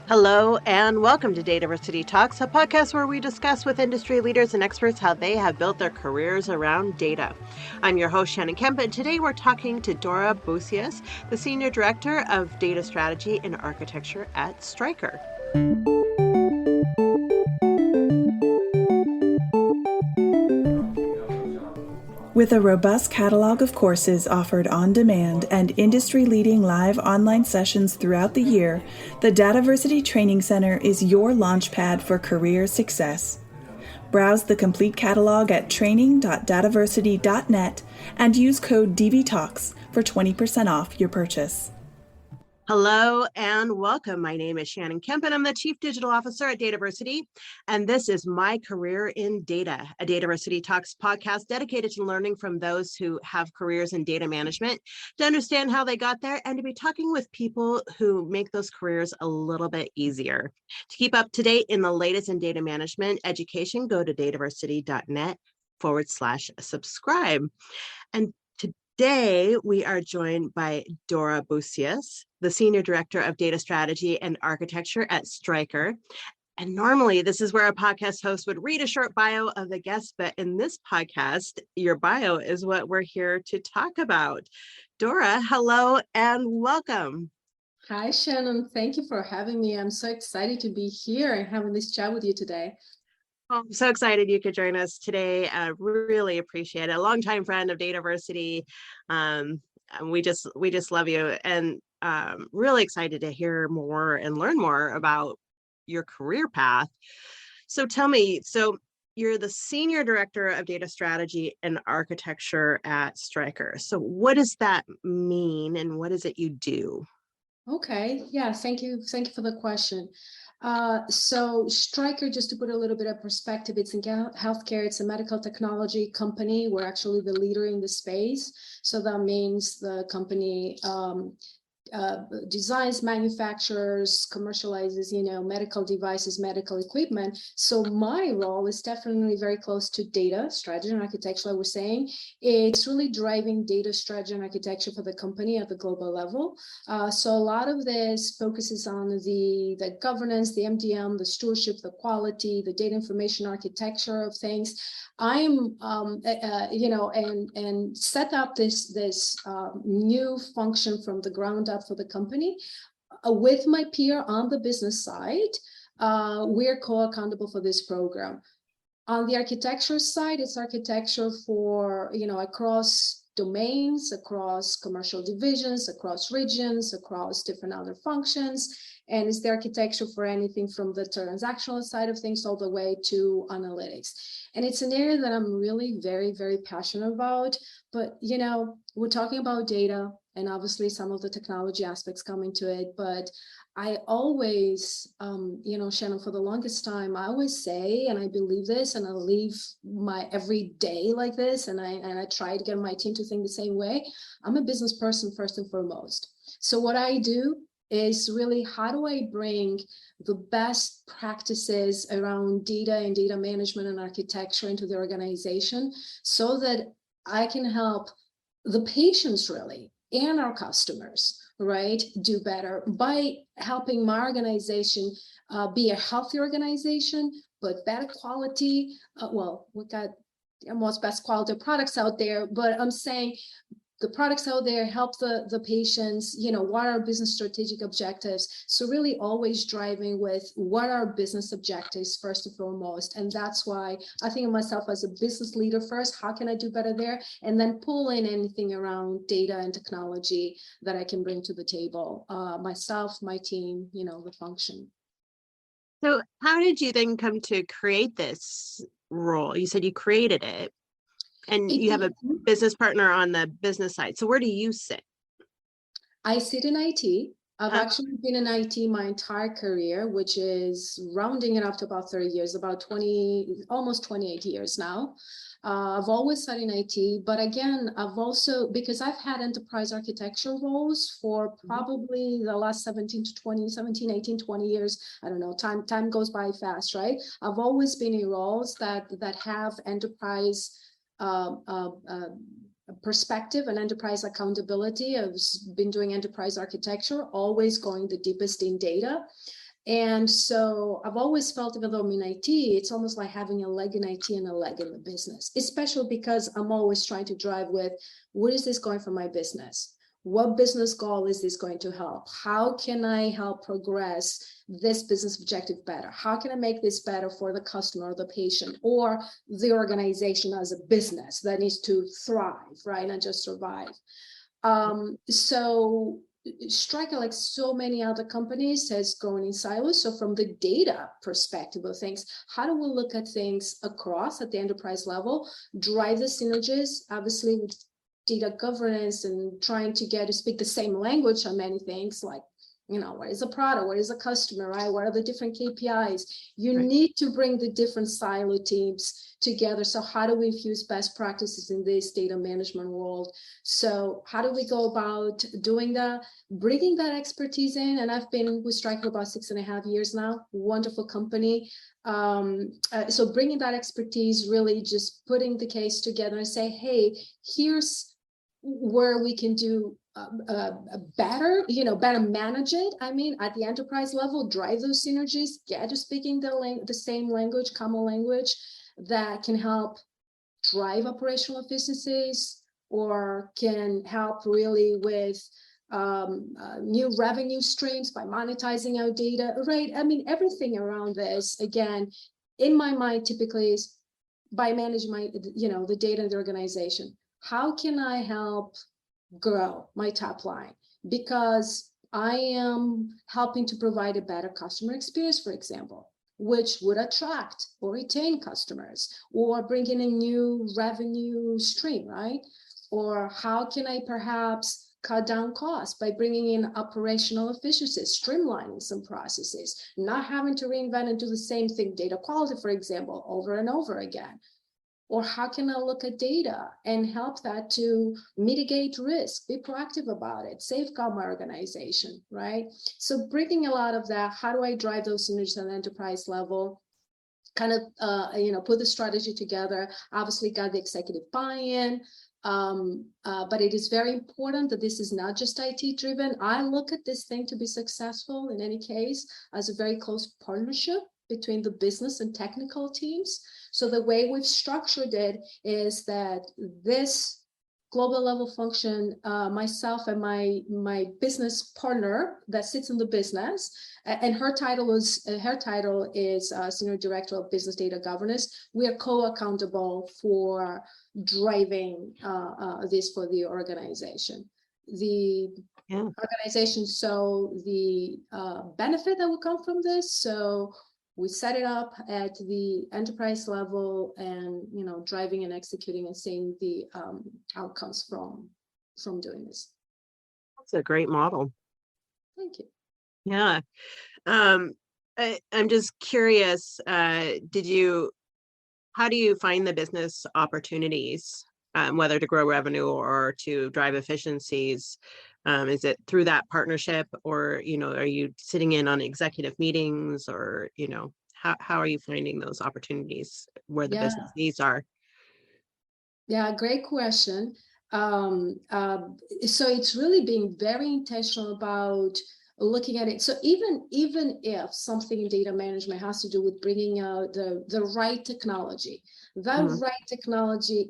Hello and welcome to DATAVERSITY Talks, a podcast where we discuss with industry leaders and experts how they have built their careers around data. I'm your host, Shannon Kemp, and today we're talking to Dora Boussias, the Senior Director of Data Strategy and Architecture at Stryker. With a robust catalog of courses offered on demand and industry-leading live online sessions throughout the year, the DATAVERSITY Training Center is your launchpad for career success. Browse the complete catalog at training.dataversity.net and use code DVTalks for 20% off your purchase. Hello and welcome. My name is Shannon Kemp and I'm the Chief Digital Officer at DataVersity. And this is My Career in Data, a DataVersity Talks podcast dedicated to learning from those who have careers in data management, to understand how they got there and to be talking with people who make those careers a little bit easier. To keep up to date in the latest in data management education, go to dataversity.net/subscribe. And today, we are joined by Dora Boussias, the Senior Director of Data Strategy and Architecture at Stryker. And normally, this is where a podcast host would read a short bio of the guest, but in this podcast, your bio is what we're here to talk about. Dora, hello and welcome. Hi, Shannon. Thank you for having me. I'm so excited to be here and having this chat with you today. Well, I'm so excited you could join us today. Really appreciate it. A longtime friend of DataVersity. And we just love you, and really excited to hear more and learn more about your career path. So tell me, so you're the Senior Director of Data Strategy and Architecture at Stryker. So what does that mean and what is it you do? Okay, yeah, thank you for the question. So Stryker, just to put a little bit of perspective, it's in healthcare, it's a medical technology company. We're actually the leader in the space. So that means the company designs, manufactures, commercializes, medical devices, medical equipment. So my role is definitely very close to data strategy and architecture. I was saying it's really driving data strategy and architecture for the company at the global level. So a lot of this focuses on the governance, the MDM, the stewardship, the quality, the data information architecture of things. I'm, and set up this new function from the ground up for the company with my peer on the business side. We're co-accountable for this program. On the architecture side, it's architecture for, across domains, across commercial divisions, across regions, across different other functions. And it's the architecture for anything from the transactional side of things all the way to analytics. And it's an area that I'm really very, very passionate about. But, we're talking about data and obviously some of the technology aspects come into it. But I always, Shannon, for the longest time, I always say, and I believe this, and I live my every day like this, and I try to get my team to think the same way. I'm a business person first and foremost. So what I do is really, how do I bring the best practices around data and data management and architecture into the organization so that I can help the patients really and our customers, right, do better by helping my organization be a healthy organization, but better quality. We got almost best quality products out there, but I'm saying the products out there help the patients, what are our business strategic objectives? So really always driving with what are business objectives first and foremost. And that's why I think of myself as a business leader first. How can I do better there? And then pull in anything around data and technology that I can bring to the table. Myself, my team, the function. So how did you then come to create this role? You said you created it. And you have a business partner on the business side. So where do you sit? I sit in IT. I've actually been in IT my entire career, which is rounding it up to about 30 years, almost 28 years now. I've always sat in IT, but again, I've also, because I've had enterprise architecture roles for probably the last 17, 18, 20 years. I don't know, time goes by fast, right? I've always been in roles that have enterprise perspective and enterprise accountability. I've been doing enterprise architecture, always going the deepest in data. And so I've always felt, even though I'm in IT, it's almost like having a leg in IT and a leg in the business, especially because I'm always trying to drive with, where is this going for my business? What business goal is this going to help? How can I help progress this business objective better? How can I make this better for the customer or the patient or the organization as a business that needs to thrive, right? Not just survive. So Stryker, like so many other companies, has grown in silos. So from the data perspective of things, how do we look at things across at the enterprise level, drive the synergies, obviously with data governance and trying to get to speak the same language on many things, like, you know, what is a product, what is a customer, right? What are the different KPIs? You Right. need to bring the different silo teams together. So how do we infuse best practices in this data management world? So how do we go about doing that? Bringing that expertise in. And I've been with Stryker about 6.5 years now, wonderful company. So bringing that expertise, really just putting the case together and say, hey, here's where we can do better, better manage it. I mean, at the enterprise level, drive those synergies, get to speaking the same language, common language that can help drive operational efficiencies or can help really with new revenue streams by monetizing our data, right? I mean, everything around this, again, in my mind, typically is by managing the data in the organization. How can I help grow my top line? Because I am helping to provide a better customer experience, for example, which would attract or retain customers or bring in a new revenue stream, right? Or how can I perhaps cut down costs by bringing in operational efficiencies, streamlining some processes, not having to reinvent and do the same thing, data quality, for example, over and over again. Or how can I look at data and help that to mitigate risk, be proactive about it, safeguard my organization, right? So bringing a lot of that, how do I drive those synergies at an enterprise level? Kind of, put the strategy together, obviously got the executive buy-in, but it is very important that this is not just IT driven. I look at this thing to be successful in any case as a very close partnership between the business and technical teams. So the way we've structured it is that this global level function, myself and my business partner that sits in the business, and her title is Senior Director of Business Data Governance. We are co-accountable for driving this for the organization. The organization, so the benefit that will come from this. So we set it up at the enterprise level and, driving and executing and seeing the outcomes from doing this. That's a great model. Thank you. Yeah. I'm just curious, how do you find the business opportunities, whether to grow revenue or to drive efficiencies? Is it through that partnership, or, are you sitting in on executive meetings, or, how are you finding those opportunities where the business needs are? Yeah, great question. So it's really being very intentional about looking at it. So even if something in data management has to do with bringing out the right technology, that right technology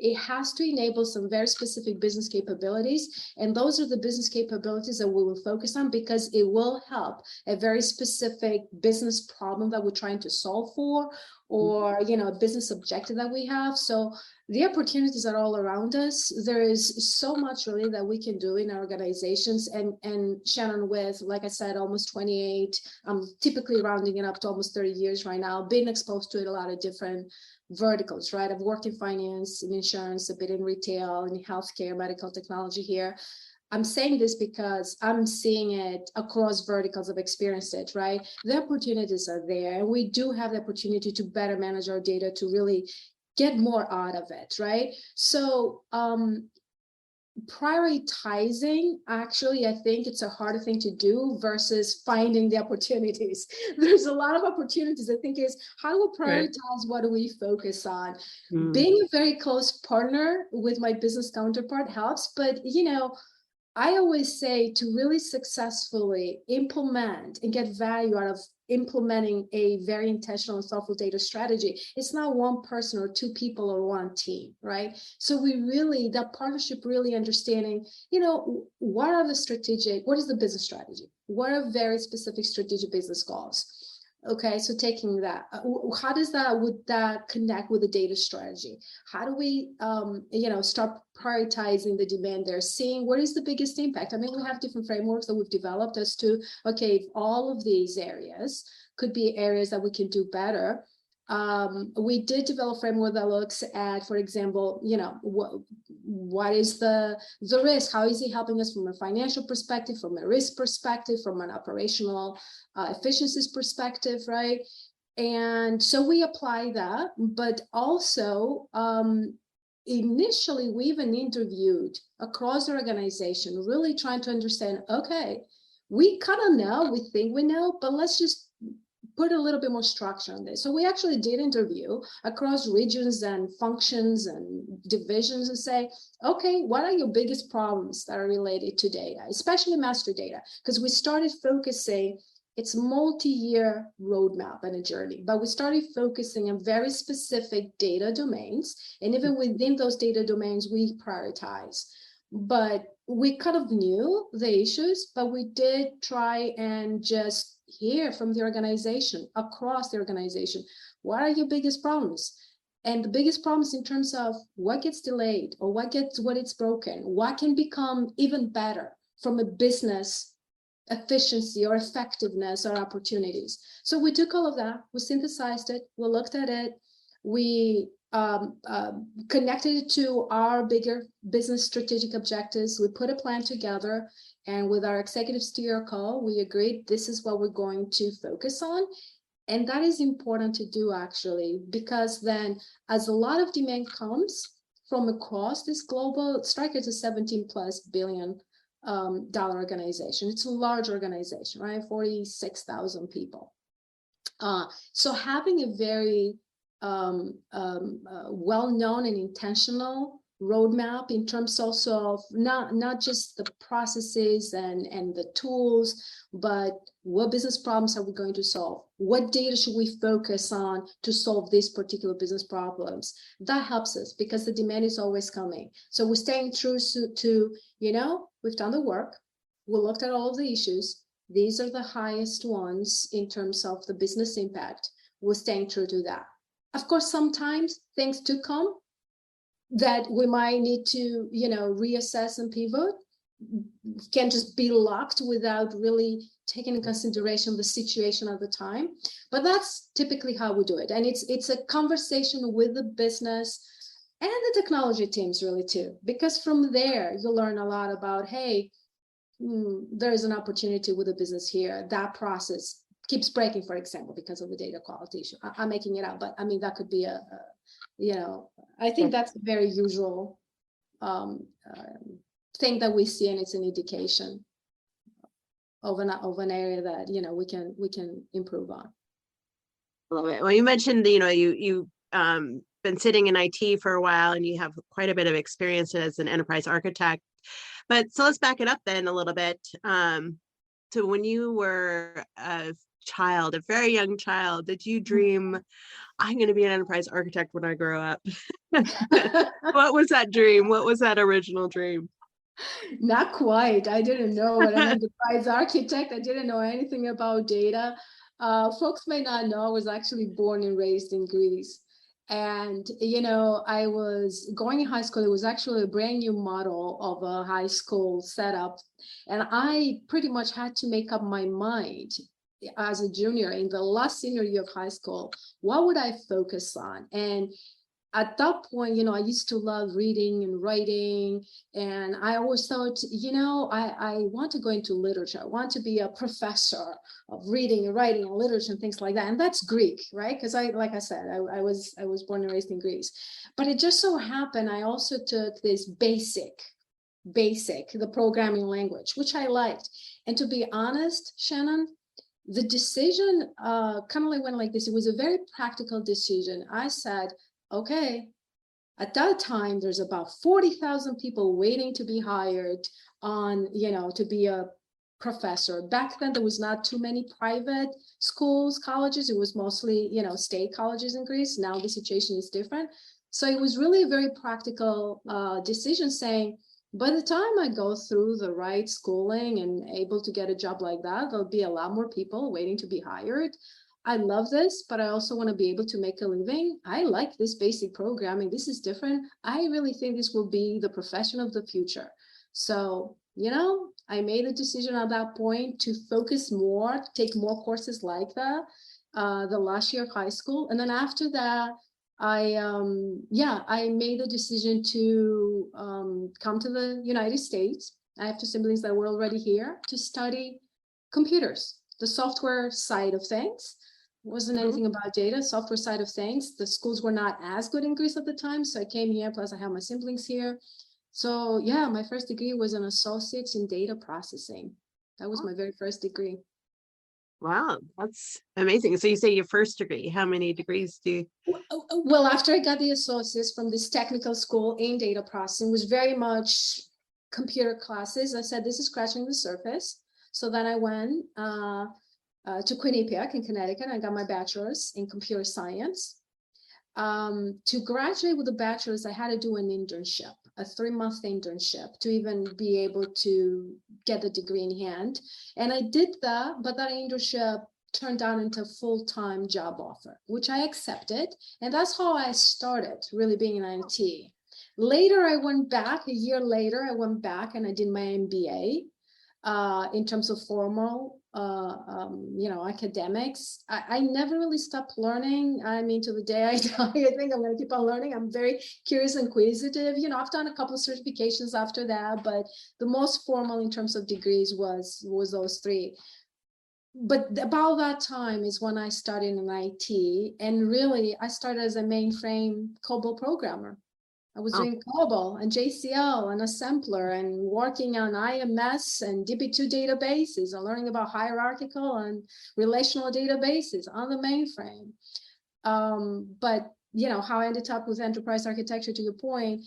it has to enable some very specific business capabilities. And those are the business capabilities that we will focus on, because it will help a very specific business problem that we're trying to solve for, or, a business objective that we have. So the opportunities are all around us. There is so much really that we can do in our organizations. And Shannon, with, like I said, almost 28, I'm typically rounding it up to almost 30 years right now, being exposed to it, a lot of different verticals, right? I've worked in finance, in insurance, a bit in retail, in healthcare, medical technology here. I'm saying this because I'm seeing it across verticals. I've experienced it, right? The opportunities are there, and we do have the opportunity to better manage our data to really get more out of it, right? So prioritizing, actually, I think it's a harder thing to do versus finding the opportunities. There's a lot of opportunities. I think is, how do we prioritize? Right. What do we focus on? Being a very close partner with my business counterpart helps, but I always say to really successfully implement and get value out of implementing a very intentional and thoughtful data strategy, it's not one person or two people or one team, right? So we really, that partnership, really understanding, what is the business strategy? What are very specific strategic business goals? Okay, so taking that, would that connect with the data strategy? How do we, start prioritizing the demand there, seeing what is the biggest impact? I mean, we have different frameworks that we've developed as to, okay, if all of these areas could be areas that we can do better. We did develop a framework that looks at, for example, what is the risk? How is it helping us from a financial perspective, from a risk perspective, from an operational efficiencies perspective, right? And so we apply that, but also initially we even interviewed across the organization, really trying to understand, okay, we kind of know, we think we know, but let's just put a little bit more structure on this. So we actually did interview across regions and functions and divisions and say, okay, what are your biggest problems that are related to data, especially master data? Because we started focusing, it's multi-year roadmap and a journey, but we started focusing on very specific data domains. And even within those data domains, we prioritize. But we kind of knew the issues, but we did try and just hear from the organization, across the organization, what are your biggest problems? And the biggest problems in terms of what gets delayed or what it's broken, what can become even better from a business efficiency or effectiveness or opportunities. So we took all of that, we synthesized it, we looked at it, we connected it to our bigger business strategic objectives. We put a plan together, and with our executive steer call, we agreed this is what we're going to focus on. And that is important to do, actually, because then as a lot of demand comes from across this global, Stryker is a 17 plus billion dollar organization. It's a large organization, right? 46,000 people. So having a very well-known and intentional roadmap in terms also of not just the processes and the tools, but what business problems are we going to solve? What data should we focus on to solve these particular business problems? That helps us because the demand is always coming. So we're staying true to, we've done the work. We looked at all of the issues. These are the highest ones in terms of the business impact. We're staying true to that. Of course, sometimes things do come that we might need to, reassess and pivot. Can't just be locked without really taking into consideration the situation at the time. But that's typically how we do it. And it's a conversation with the business and the technology teams really too, because from there you learn a lot about, hey, there's an opportunity with the business here. That process keeps breaking, for example, because of the data quality issue. I'm making it up, but I mean, that could be I think that's a very usual thing that we see, and it's an indication of an area that, we can improve on. I love it. Well, you mentioned, you've been sitting in IT for a while and you have quite a bit of experience as an enterprise architect. But so let's back it up then a little bit. So when you were a very young child, did you dream, I'm going to be an enterprise architect when I grow up? What was that dream? What was that original dream? Not quite. I didn't know what an enterprise architect. I didn't know anything about data. Folks may not know, I was actually born and raised in Greece. And, I was going in high school. It was actually a brand new model of a high school setup. And I pretty much had to make up my mind as a junior in the last senior year of high school, what would I focus on? And at that point, I used to love reading and writing. And I always thought, I want to go into literature. I want to be a professor of reading and writing and literature and things like that. And that's Greek, right? Because like I said, I was born and raised in Greece. But it just so happened, I also took this basic, the programming language, which I liked. And to be honest, Shannon, the decision kind of went like this. It was a very practical decision. I said, okay, at that time, there's about 40,000 people waiting to be hired. on, to be a professor. Back then, there was not too many private schools, colleges. It was mostly, state colleges in Greece. Now the situation is different. So it was really a very practical decision, saying, by the time I go through the right schooling and able to get a job like that, there'll be a lot more people waiting to be hired. I love this, but I also want to be able to make a living. I like this basic programming. This is different. I really think this will be the profession of the future. So, I made a decision at that point to focus more, take more courses like that, the last year of high school. And then after that, I made the decision to come to the United States. I have two siblings that were already here to study computers, the software side of things. It wasn't anything about data, software side of things. The schools were not as good in Greece at the time. So I came here, plus I have my siblings here. So yeah, my first degree was an associate's in data processing. That was my very first degree. Wow, that's amazing. So you say your first degree. How many degrees do you? Well, after I got the associates from this technical school in data processing, was very much computer classes. I said, this is scratching the surface. So then I went to Quinnipiac in Connecticut. I got my bachelor's in computer science. To graduate with a bachelor's, I had to do an internship, a 3-month internship to even be able to get the degree in hand. And I did that, but that internship turned out into a full-time job offer, which I accepted. And that's how I started really being in IT. Later, I went back, a year later, I went back and I did my MBA in terms of formal academics. I never really stopped learning. I mean, to the day I die, I think I'm going to keep on learning. I'm very curious and inquisitive. I've done a couple of certifications after that, but the most formal in terms of degrees was those 3. But about that time is when I started in IT, and really I started as a mainframe COBOL programmer. I was doing COBOL and JCL and assembler and working on IMS and DB2 databases and learning about hierarchical and relational databases on the mainframe. But how I ended up with enterprise architecture, to your point,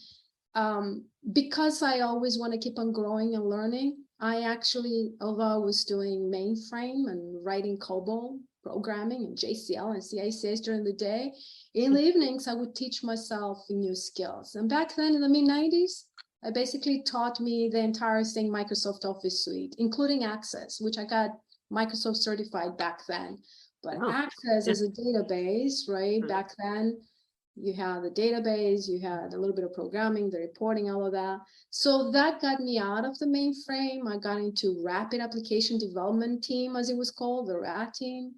because I always want to keep on growing and learning, I actually, although I was doing mainframe and writing COBOL programming and JCL and CICS during the day, in the evenings, I would teach myself new skills. And back then in the mid-90s, I basically taught me the entire thing Microsoft Office suite, including Access, which I got Microsoft certified back then. But Access as a database, right? Back then, you had the database, you had a little bit of programming, the reporting, all of that. So that got me out of the mainframe. I got into rapid application development team, as it was called, the RAT team,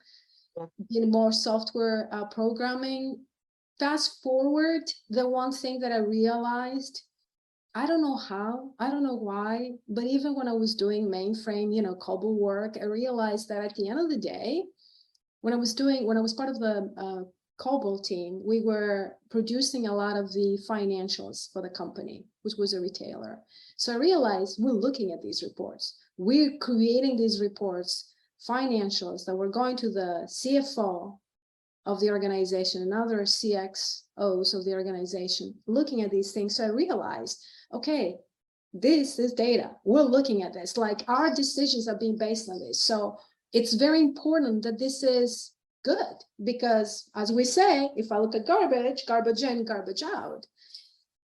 did more software programming. Fast forward, the one thing that I realized, I don't know how, I don't know why, but even when I was doing mainframe, COBOL work, I realized that at the end of the day, when I was part of the COBOL team, we were producing a lot of the financials for the company, which was a retailer. So I realized we're looking at these reports. We're creating these reports, financials that were going to the CFO of the organization and other CXOs of the organization, looking at these things. So I realized, okay, this is data. We're looking at this, like our decisions are being based on this. So it's very important that this is good, because as we say, if I look at garbage in, garbage out.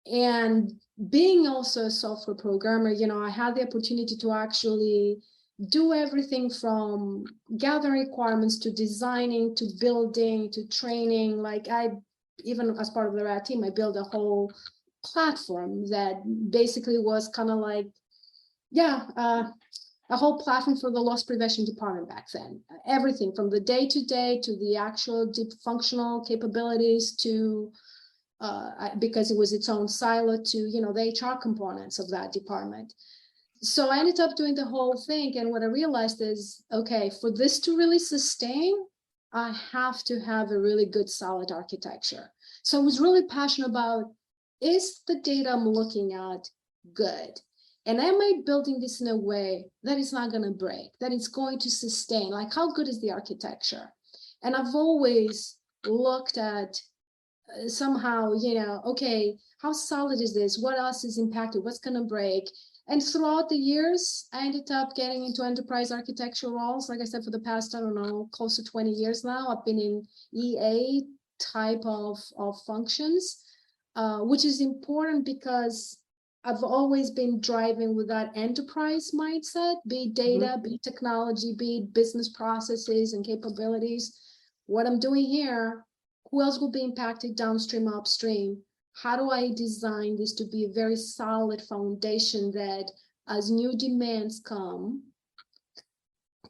And being also a software programmer, I had the opportunity to actually do everything from gathering requirements to designing, to building, to training. Like even as part of the RAT team, I built a whole platform that basically was kind of like, a whole platform for the loss prevention department back then. Everything from the day-to-day to the actual deep functional capabilities to, because it was its own silo, to, the HR components of that department. So I ended up doing the whole thing. And what I realized is, okay, for this to really sustain, I have to have a really good, solid architecture. So I was really passionate about, is the data I'm looking at good? And am I building this in a way that it's not going to break, that it's going to sustain? Like, how good is the architecture? And I've always looked at somehow, okay, how solid is this? What else is impacted? What's going to break? And throughout the years, I ended up getting into enterprise architecture roles. Like I said, for the past, I don't know, close to 20 years now, I've been in EA type of functions, which is important because I've always been driving with that enterprise mindset, be it data, be it technology, be it business processes and capabilities. What I'm doing here, who else will be impacted downstream, upstream? How do I design this to be a very solid foundation that as new demands come,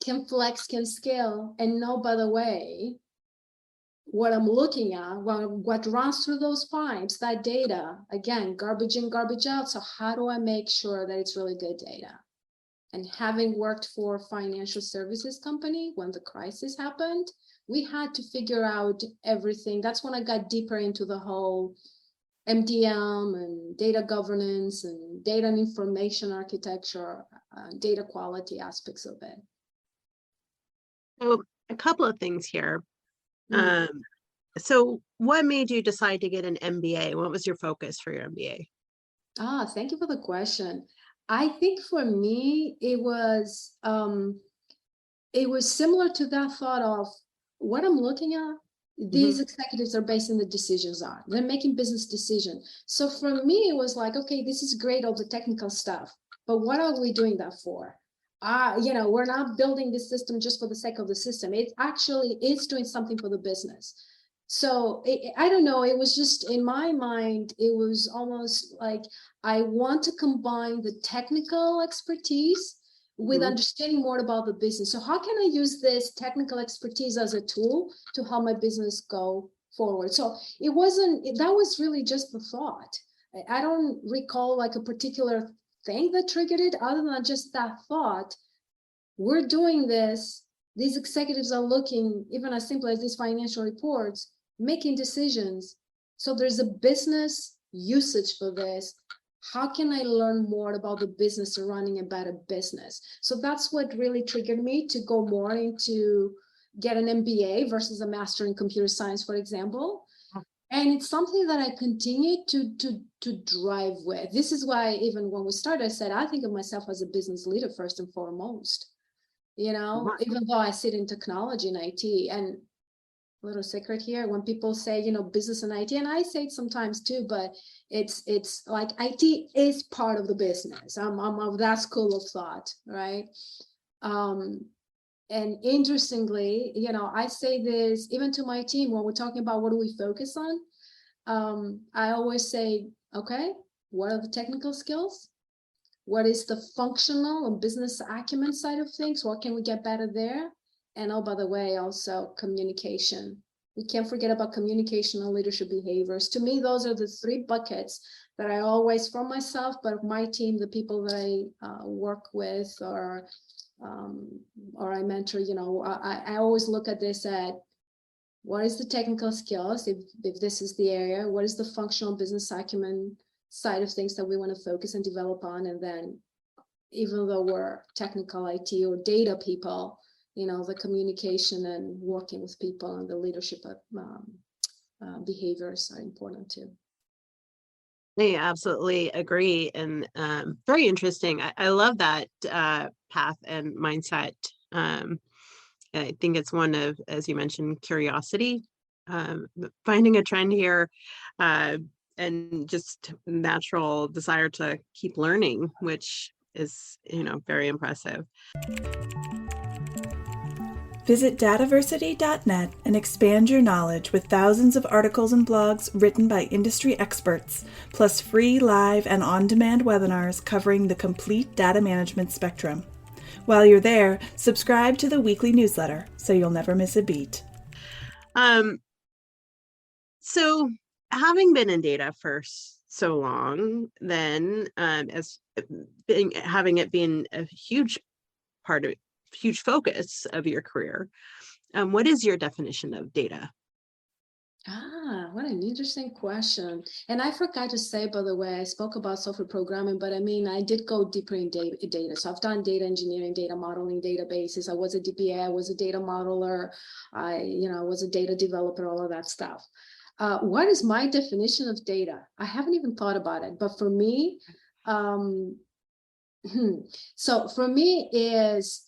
can flex, can scale, and know, by the way, what I'm looking at, what runs through those pipes, that data, again, garbage in, garbage out. So how do I make sure that it's really good data? And having worked for a financial services company when the crisis happened, we had to figure out everything. That's when I got deeper into the whole MDM and data governance and data and information architecture, data quality aspects of it. So a couple of things here. So what made you decide to get an MBA? What was your focus for your MBA? Thank you for the question. I think for me, it was similar to that thought of what I'm looking at. These executives are basing the decisions on. They're making business decisions. So for me, it was like, okay, this is great, all the technical stuff, but what are we doing that for? We're not building this system just for the sake of the system. It actually is doing something for the business. So I don't know, it was just in my mind, it was almost like I want to combine the technical expertise with understanding more about the business. So how can I use this technical expertise as a tool to help my business go forward? So that was really just the thought. I don't recall like a particular thing that triggered it other than just that thought. We're doing this. These executives are looking, even as simple as these financial reports, making decisions. So there's a business usage for this. How can I learn more about the business of running a better business? So that's what really triggered me to go more into get an MBA versus a master in computer science, for example. And it's something that I continue to drive with. This is why even when we started, I said, I think of myself as a business leader first and foremost, even though I sit in technology and IT. And little secret here, when people say, business and IT, and I say it sometimes too, but it's like IT is part of the business. I'm of that school of thought, right? And interestingly, I say this even to my team when we're talking about what do we focus on. I always say, okay, what are the technical skills? What is the functional and business acumen side of things? What can we get better there? And oh, by the way, also communication. We can't forget about communication and leadership behaviors. To me, those are the three buckets that I always, from myself, but my team, the people that I work with or I mentor, I always look at this at what is the technical skills, if this is the area, what is the functional business acumen side of things that we want to focus and develop on, and then even though we're technical IT or data people, the communication and working with people and the leadership of behaviors are important too. I absolutely agree. And very interesting. I love that path and mindset. I think it's one of, as you mentioned, curiosity, finding a trend here, and just natural desire to keep learning, which is, very impressive. Visit dataversity.net and expand your knowledge with thousands of articles and blogs written by industry experts, plus free live and on-demand webinars covering the complete data management spectrum. While you're there, subscribe to the weekly newsletter so you'll never miss a beat. So having been in data for so long, then having it been a huge focus of your career, what is your definition of data? What an interesting question. And I forgot to say, by the way, I spoke about software programming, but I did go deeper in data. So I've done data engineering, data modeling, databases. I was a DBA, I was a data modeler, I was a data developer, all of that stuff. What is my definition of data? I haven't even thought about it, but for me, So for me is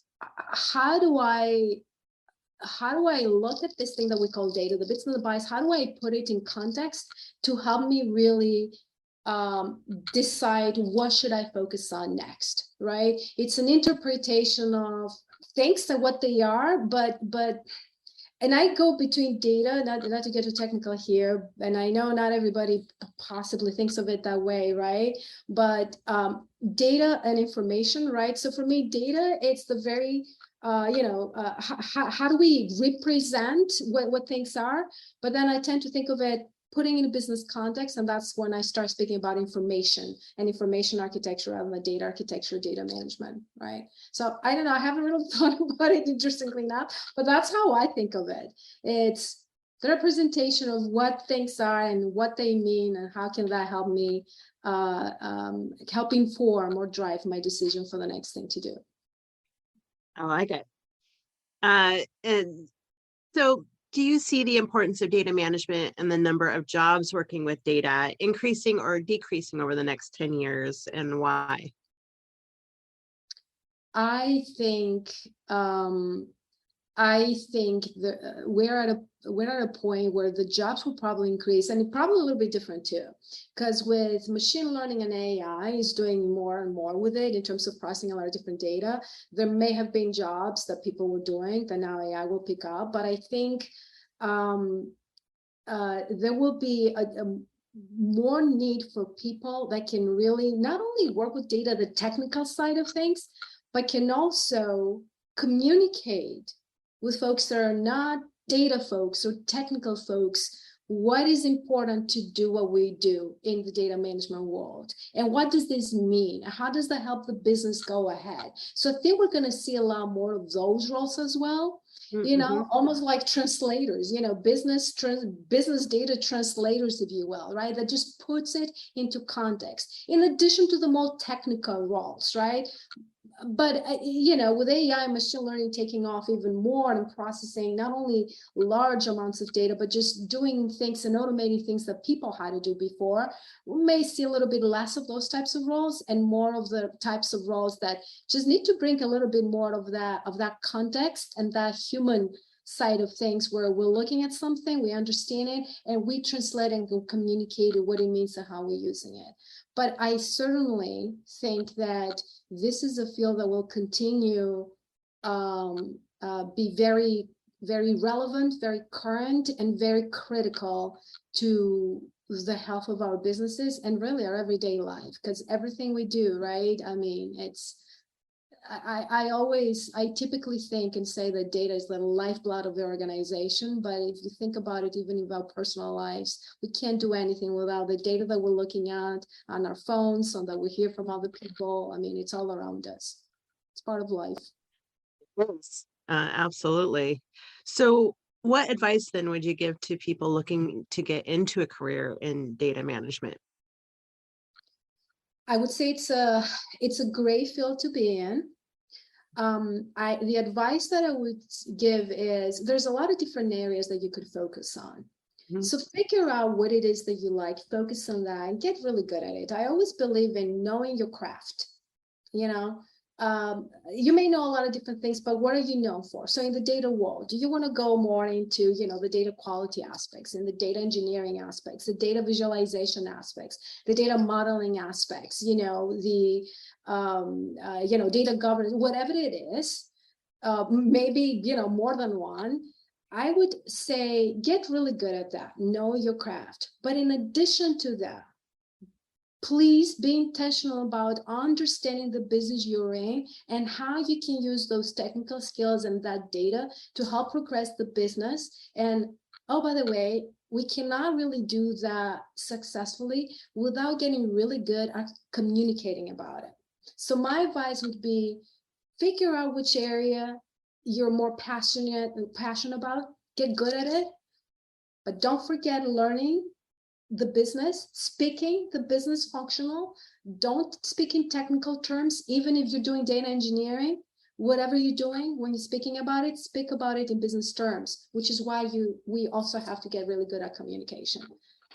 how do I look at this thing that we call data, the bits and the bytes? How do I put it in context to help me really decide what should I focus on next, right? It's an interpretation of things and what they are, but and I go between data, not to get too technical here, and I know not everybody possibly thinks of it that way, right? But data and information, right? So for me, data, it's the very, how do we represent what things are? But then I tend to think of it putting in a business context, and that's when I start speaking about information and information architecture rather than data architecture, data management, right? So I don't know, I haven't really thought about it interestingly enough, but that's how I think of it. It's the representation of what things are and what they mean, and how can that help me help inform or drive my decision for the next thing to do. I like it. And so do you see the importance of data management and the number of jobs working with data increasing or decreasing over the next 10 years, and why? I think that we're at a point where the jobs will probably increase, and it probably a little bit different too, because with machine learning and AI is doing more and more with it in terms of processing a lot of different data. There may have been jobs that people were doing that now AI will pick up, but I think there will be a more need for people that can really not only work with data, the technical side of things, but can also communicate with folks that are not data folks or technical folks what is important to do what we do in the data management world, and what does this mean? How does that help the business go ahead? So I think we're going to see a lot more of those roles as well. You know, almost like translators, you know, business data translators, if you will, right? That just puts it into context, in addition to the more technical roles, right? But you know, with AI and machine learning taking off even more and processing not only large amounts of data, but just doing things and automating things that people had to do before, we may see a little bit less of those types of roles and more of the types of roles that just need to bring a little bit more of that context and that human side of things, where we're looking at something, we understand it, and we translate and communicate what it means and how we're using it. But I certainly think that this is a field that will continue be very, very relevant, very current, and very critical to the health of our businesses and really our everyday life, because everything we do, right? I mean, I typically think and say that data is the lifeblood of the organization, but if you think about it, even in our personal lives, we can't do anything without the data that we're looking at on our phones, so that we hear from other people. I mean, it's all around us. It's part of life. Yes, absolutely. So what advice then would you give to people looking to get into a career in data management? I would say it's a great field to be in. The advice that I would give is there's a lot of different areas that you could focus on. So figure out what it is that you like, focus on that, and get really good at it. I always believe in knowing your craft. You know, you may know a lot of different things, but what are you known for? So in the data world, do you want to go more into, you know, the data quality aspects, and the data engineering aspects, the data visualization aspects, the data modeling aspects, you know, the data governance, whatever it is, maybe, you know, more than one. I would say get really good at that, know your craft. But in addition to that, please be intentional about understanding the business you're in and how you can use those technical skills and that data to help progress the business. And oh, by the way, we cannot really do that successfully without getting really good at communicating about it. So my advice would be figure out which area you're more passionate about, get good at it, but don't forget learning the business, speaking the business functional. Don't speak in technical terms, even if you're doing data engineering. Whatever you're doing, when you're speaking about it, speak about it in business terms, which is why we also have to get really good at communication.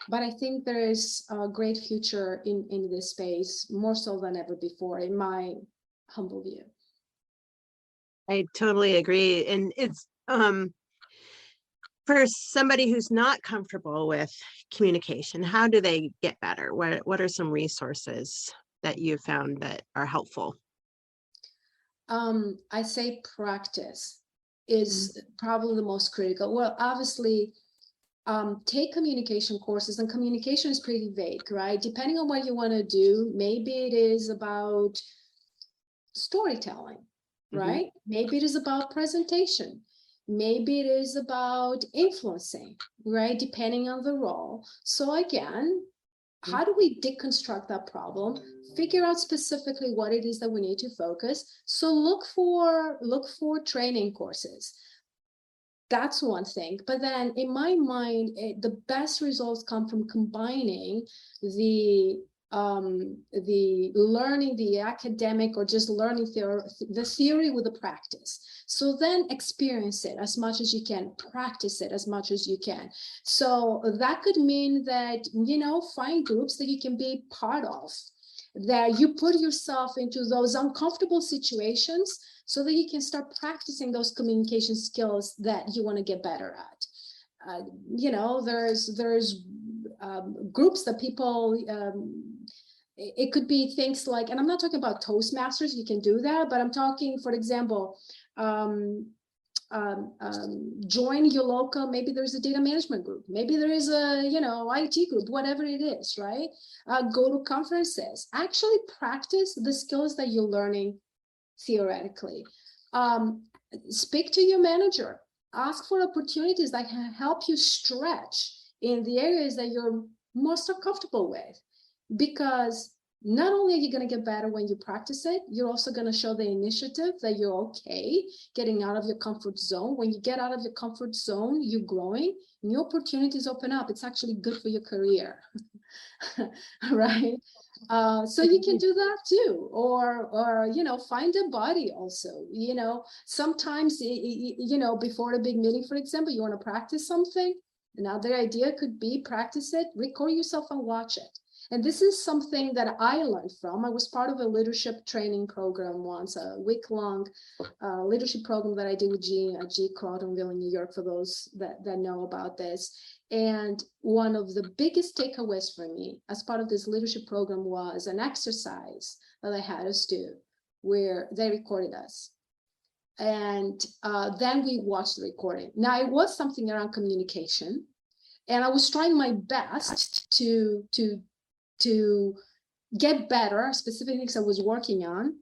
But I think there is a great future in this space, more so than ever before, in my humble view. I totally agree. And it's for somebody who's not comfortable with communication, how do they get better? What are some resources that you found that are helpful? I say practice is probably the most critical. Well, obviously, take communication courses, and communication is pretty vague, right? Depending on what you want to do, maybe it is about storytelling, right? Maybe it is about presentation. Maybe it is about influencing, right? Depending on the role. So again, how do we deconstruct that problem, figure out specifically what it is that we need to focus? So look for training courses. That's one thing. But then in my mind, the best results come from combining the learning, the academic, or just learning the theory with the practice. So then experience it as much as you can, practice it as much as you can. So that could mean that, find groups that you can be part of, that you put yourself into those uncomfortable situations so that you can start practicing those communication skills that you want to get better at. There's groups that people, it could be things like, and I'm not talking about Toastmasters, you can do that, but I'm talking, for example, join your local, maybe there's a data management group, maybe there is a, IT group, whatever it is, right? Go to conferences, actually practice the skills that you're learning theoretically. Speak to your manager, ask for opportunities that can help you stretch in the areas that you're most uncomfortable with, because not only are you going to get better when you practice it, you're also going to show the initiative that you're okay getting out of your comfort zone. When you get out of your comfort zone, you're growing, new opportunities open up. It's actually good for your career. Right? So you can do that too, or find a buddy also. Sometimes before a big meeting, for example, you want to practice something. Another idea could be practice it, record yourself and watch it. And this is something that I learned from. I was part of a leadership training program once, a week-long leadership program that I did with G Crotonville in New York, for those that know about this. And one of the biggest takeaways for me as part of this leadership program was an exercise that I had us do where they recorded us. And then we watched the recording. Now, it was something around communication, and I was trying my best to get better, specific things I was working on.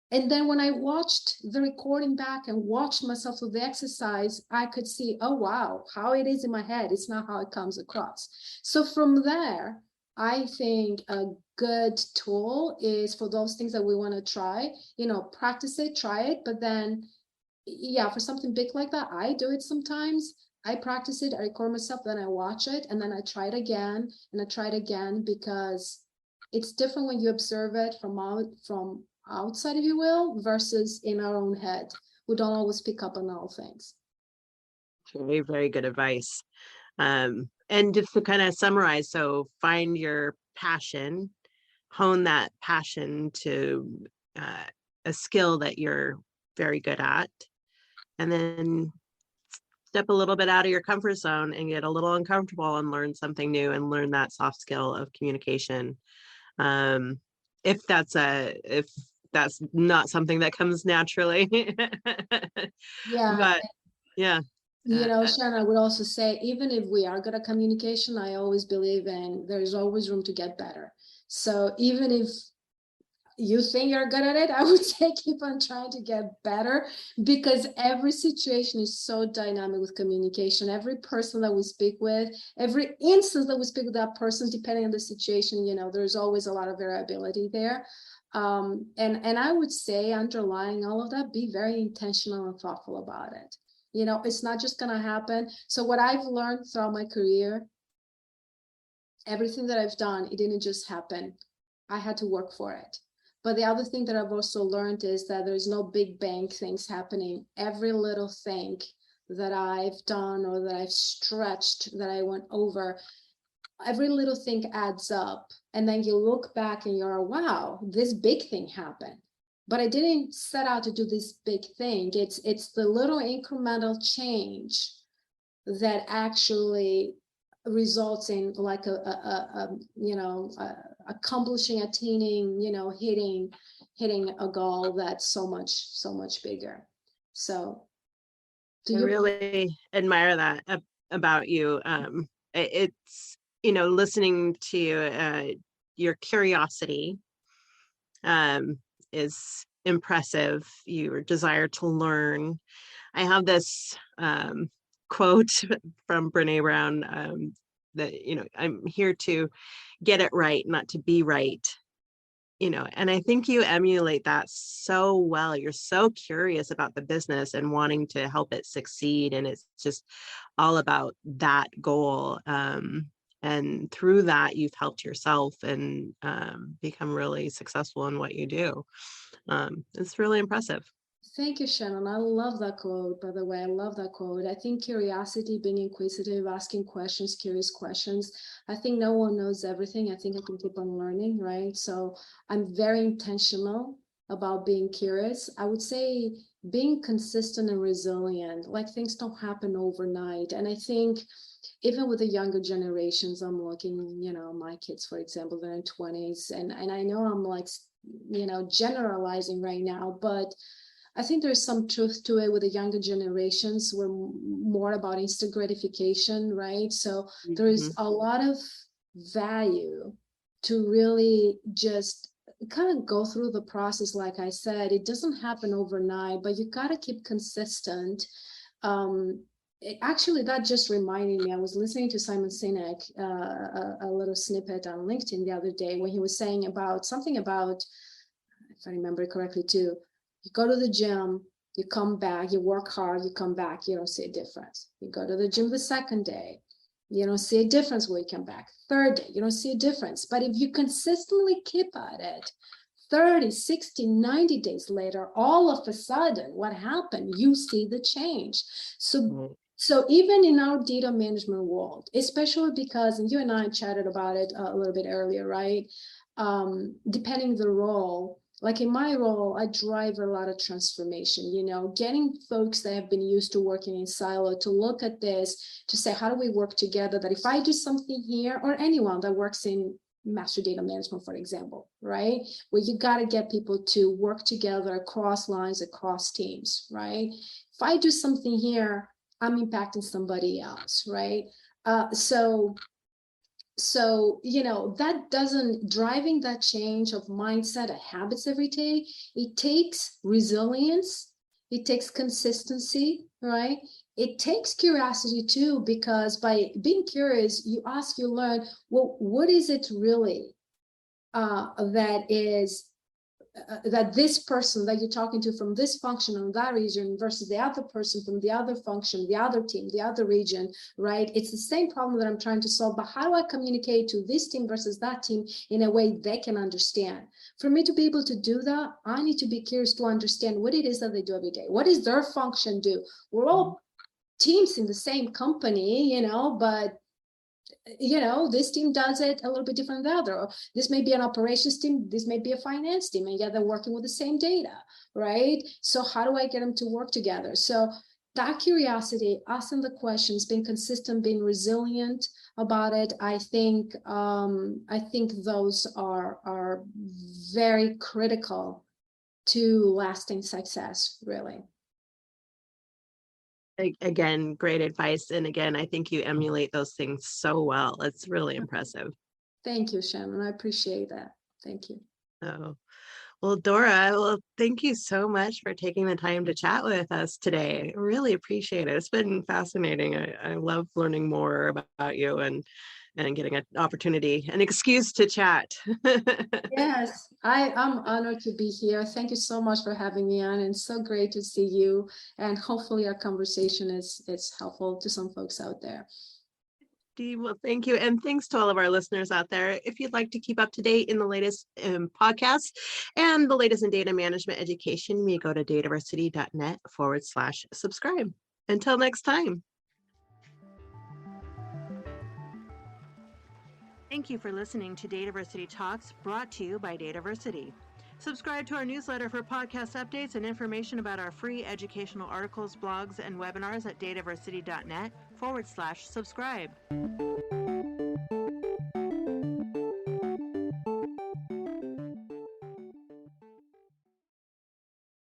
And then when I watched the recording back and watched myself through the exercise, I could see, oh, wow, how it is in my head. It's not how it comes across. So from there, I think a good tool is for those things that we want to try, practice it, try it. But then, for something big like that, I do it sometimes. I practice it, I record myself, then I watch it, and then I try it again, and I try it again, because it's different when you observe it from outside, if you will, versus in our own head. We don't always pick up on all things. Very, very good advice. And just to kind of summarize, so find your passion, hone that passion to a skill that you're very good at, and then step a little bit out of your comfort zone and get a little uncomfortable and learn something new and learn that soft skill of communication. If that's not something that comes naturally. Yeah. But yeah. Sharon, I would also say, even if we are good at communication, I always believe in there's always room to get better. So even if you think you're good at it, I would say keep on trying to get better, because every situation is so dynamic with communication. Every person that we speak with, every instance that we speak with that person, depending on the situation, there's always a lot of variability there. And I would say, underlying all of that, be very intentional and thoughtful about it. It's not just going to happen. So what I've learned throughout my career, everything that I've done, it didn't just happen. I had to work for it. But the other thing that I've also learned is that there's no big bang things happening. Every little thing that I've done or that I've stretched, that I went over, every little thing adds up. And then you look back and you're, wow, this big thing happened. But I didn't set out to do this big thing. It's the little incremental change that actually results in like accomplishing, attaining, hitting a goal that's so much bigger. So I really admire that about you. It's, listening to your curiosity is impressive. Your desire to learn. I have this quote from Brene Brown that, I'm here to get it right, not to be right. And I think you emulate that so well. You're so curious about the business and wanting to help it succeed. And it's just all about that goal. And through that, you've helped yourself and become really successful in what you do. It's really impressive. Thank you, Shannon. I love that quote, by the way. I love that quote. I think curiosity, being inquisitive, asking questions, curious questions. I think no one knows everything. I think I can keep on learning, right? So I'm very intentional about being curious. I would say being consistent and resilient, like things don't happen overnight. And I think even with the younger generations, I'm looking, my kids, for example, they're in 20s. And I know I'm like, generalizing right now, but I think there's some truth to it with the younger generations. We're more about instant gratification, right? So there is a lot of value to really just kind of go through the process. Like I said, it doesn't happen overnight, but you got to keep consistent. Actually, that just reminded me, I was listening to Simon Sinek, a little snippet on LinkedIn the other day when he was saying about something about, if I remember correctly too, you go to the gym, you come back, you work hard, you come back, you don't see a difference. You go to the gym the second day, you don't see a difference when you come back. Third day, you don't see a difference. But if you consistently keep at it, 30, 60, 90 days later, all of a sudden, what happened? You see the change. So even in our data management world, especially because, and you and I chatted about it a little bit earlier, right? Depending the role, like in my role, I drive a lot of transformation, getting folks that have been used to working in silo to look at this, to say, how do we work together? That if I do something here, or anyone that works in master data management, for example, right? Where you got to get people to work together across lines, across teams, right? If I do something here, I'm impacting somebody else, right? So that doesn't, driving that change of mindset and habits every day, it takes resilience, it takes consistency, right? It takes curiosity too, because by being curious, you ask, you learn, well, what is it really that this person that you're talking to from this function in that region versus the other person from the other function, the other team, the other region, right? It's the same problem that I'm trying to solve, but how do I communicate to this team versus that team in a way they can understand? For me to be able to do that, I need to be curious to understand what it is that they do every day. What does their function do? We're all teams in the same company, but this team does it a little bit different than the other. Or this may be an operations team, this may be a finance team, and yet they're working with the same data, right? So how do I get them to work together? So that curiosity, asking the questions, being consistent, being resilient about it, I think those are very critical to lasting success, really. Again, great advice. And again, I think you emulate those things so well. It's really impressive. Thank you, Shannon. I appreciate that. Thank you. Oh, well, Dora, thank you so much for taking the time to chat with us today. I really appreciate it. It's been fascinating. I love learning more about you and getting an opportunity, an excuse to chat. Yes, I'm honored to be here. Thank you so much for having me on, and so great to see you. And hopefully our conversation is helpful to some folks out there. Well, thank you. And thanks to all of our listeners out there. If you'd like to keep up to date in the latest podcasts and the latest in data management education, you go to dataversity.net/subscribe. Until next time. Thank you for listening to DATAVERSITY Talks, brought to you by DATAVERSITY. Subscribe to our newsletter for podcast updates and information about our free educational articles, blogs, and webinars at dataversity.net/subscribe.